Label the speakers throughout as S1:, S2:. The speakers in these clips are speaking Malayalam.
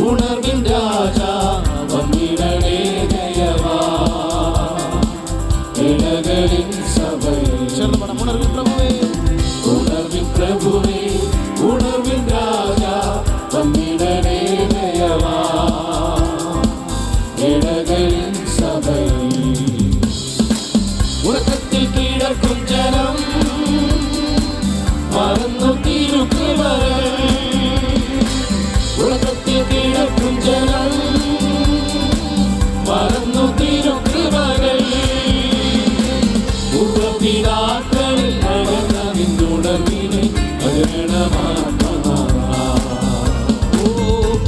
S1: ഉണർവിൻ രാജാ വന്നിടണേ ദയവാ ഇടകളിൻ സഭയിൽ ഉണർവിൻ പ്രഭുവേ ഉണർവിൻ പ്രഭുവേ ഉണർവിൻ രാജാ വന്നിടണേ ദയവാ ഇടകളിൻ സഭയിൽ ഉറക്കത്തിൽ കിടക്കും ജനം മറന്നു തിരുക്കൃപകൾ ഉറക്കത്തിൽ കിടക്കും ജനം മറന്നു തിരുക്കൃപകൾ പൂർവ്വപിതാക്കളിൽ നടന്ന നിന്നുണർവിനെ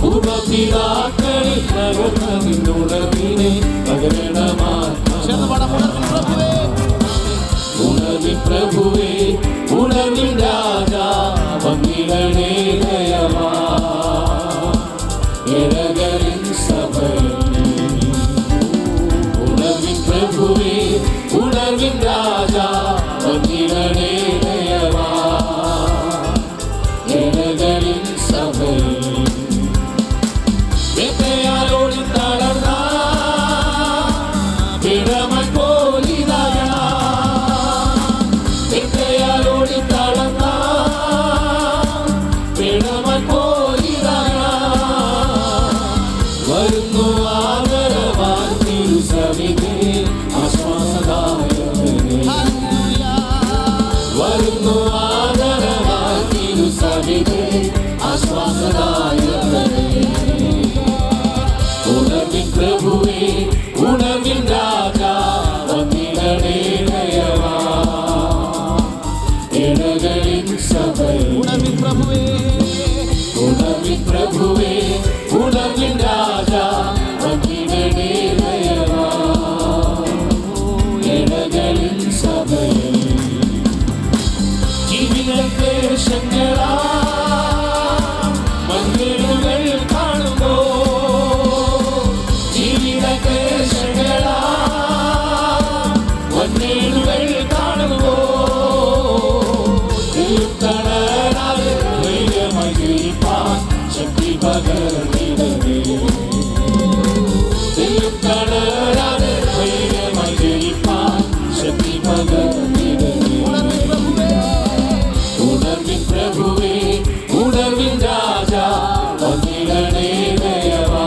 S1: പൂർവ്വപിതാക്കളിൽ നടന്ന നിന്നുണർവിനെ ഉണർവിൻ പ്രഭുവേ ഉണർവിൻ രാജാ വന്നിടണേ ദയവാ ഇടകളിൻ സഭയിൽ ഉണർവിൻ പ്രഭുവേ ഉണർവിൻ രാജാ വന്നിടണേ ദയവാ ഇടകളിൻ സഭയിൽ വേട്ടയാലോടി തളർന്ന വിടമൻ പോലിതായ വേട്ടയാലോടി തളർന്ന വിടമൻ പോലിതായ വരുന്നു ആദരവാൻ തിരുസവിധേ ആശ്വാസദായകനേ വരുന്നു ആദരവാൻ തിരുസവിധേ ആശ്വാസദായകനേ ഉണർവിൻ പ്രഭുവേ ഉണർവിൻ രാജാ വന്നിടണേ ദയവാ ഇടകളിൻ സഭയിൽ ഉണർവിൻ പ്രഭുവേ ഉണർവിൻ പ്രഭുവേ ഉണർവിൻ രാജാ വന്നിടണേ ദയവാ ഇടകളിൻ സഭയിൽ ജീവിതക്ലേശങ്ങളാ മന്ദിരങ്ങൾ കാണുമ്പോ ജീവിതക്ലേശങ്ങളാ വന്നേടുകൾ കാണുമ്പോ തീർത്തണരാതെ ധൈര്യമായി ജയിപ്പാൻ ശക്തി പകർന്നിടവേ തീർത്തണരാതെ ധൈര്യമായി ജയിപ്പാൻ ശക്തി പകർന്നിടവേ ഉണർവിൻ പ്രഭുവേ ഉണർവിൻ രാജാ വന്നിടണേ ദയവാ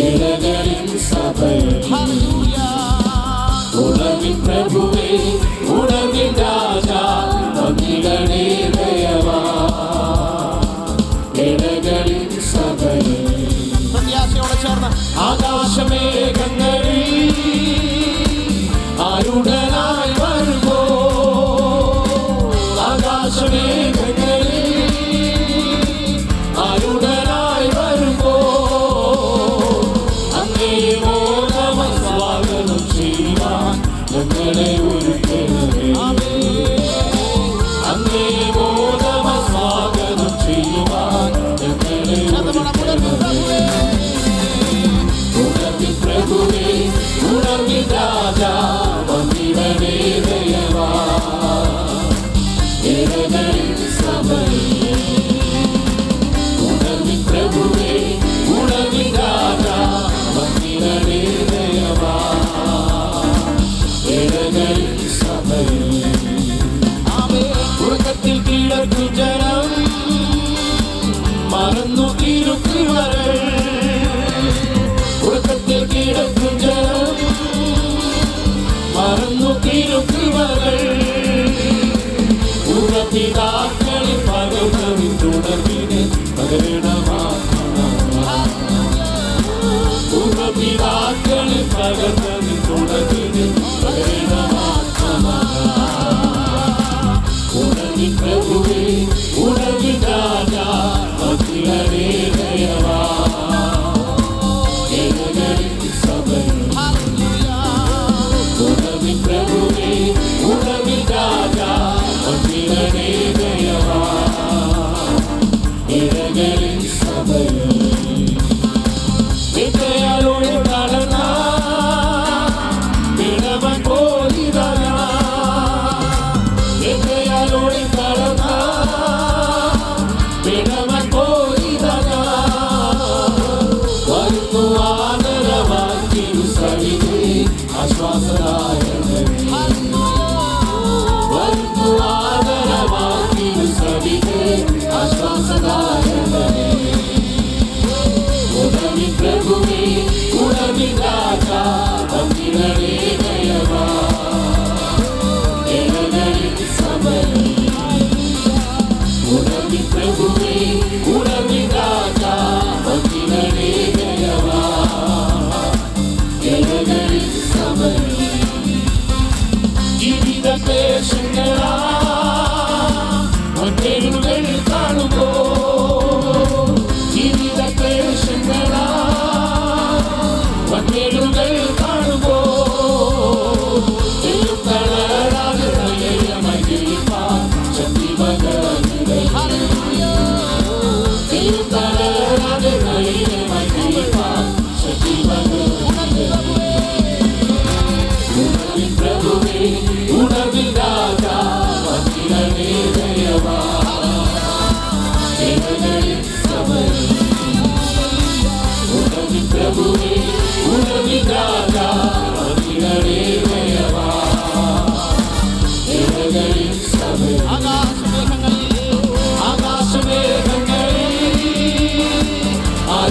S1: ഇടകളിൻ സഭയിൽ ഉണർവിൻ പ്രഭുവേ ഉണർവിൻ രാജാ വന്നിടണേ ദയവാ ഇടകളിൻ സഭയിൽ ആകാശമേഘങ്ങളിൽ ആരുടനായി വരുമ്പോ ആകാശമേഘങ്ങളിൽ ആരുടനായി വരുമ്പോ അങ്ങേ മോദമ സ്വാഗതം ചെയ്യുവാൻ ഞങ്ങളെ ഒരുക്കണമേ അങ്ങേ മോദമ സ്വാഗതം ചെയ്യുവാൻ ഞങ്ങളെ ഒരുക്കണമേ ഉണർവിൻ പ്രഭുവേ ഉണർവിൻ രാജാ വന്നിടണേ ദയവാ ഇടകളിൻ സഭയിൽ ഉണർവിൻ പ്രഭുവേ ഉണർവിൻ രാജാ വന്നിടണേ ദയവാ ഇടകളിൻ സഭയിൽ ഉറക്കത്തിൽ കിടക്കും ജനം മറന്നു തിരുക്കൃപകൾ ഉറക്കത്തിൽ കിടക്കും ജനം മറന്നു തിരുക്കൃപകൾ പൂർവ്വപിതാക്കളിൽ പകർന്നതിൻ തുടർവിനെ പൂർവ്വപിതാക്കളിൽ പകർന്നതിൻ തുടർവിനെ ഉണർവിൻ പ്രഭുവേ ഉണർവിൻ രാജാ വന്നിടണേ ദയവാ ഇടകളിൻ സഭയിൽ ഉണർവിൻ പ്രഭുവേ ഉണർവിൻ രാജാ വന്നിടണേ ദയവാ ഇടകളിൻ സഭയിൽ വേട്ടയാലോടി തളർന്ന വിടമൻ പോലിതായ വേട്ടയാലോടി തളർന്ന വിടമൻ പോലിതായ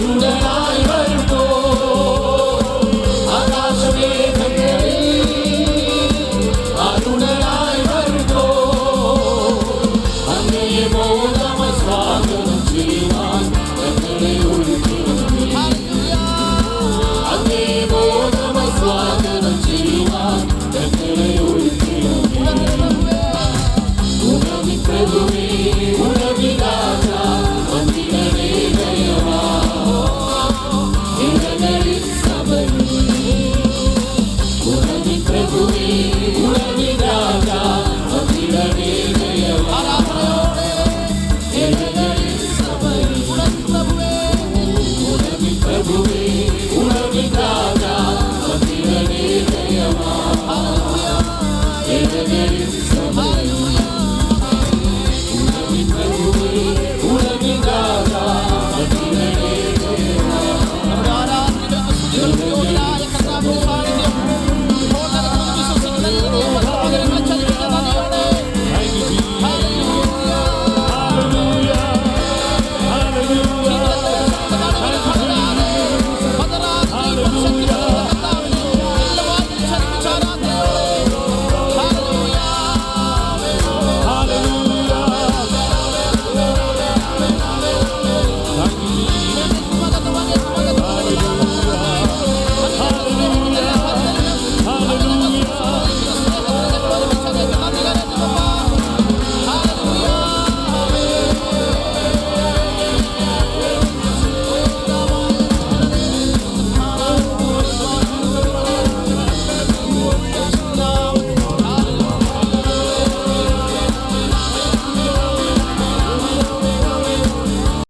S1: அருளை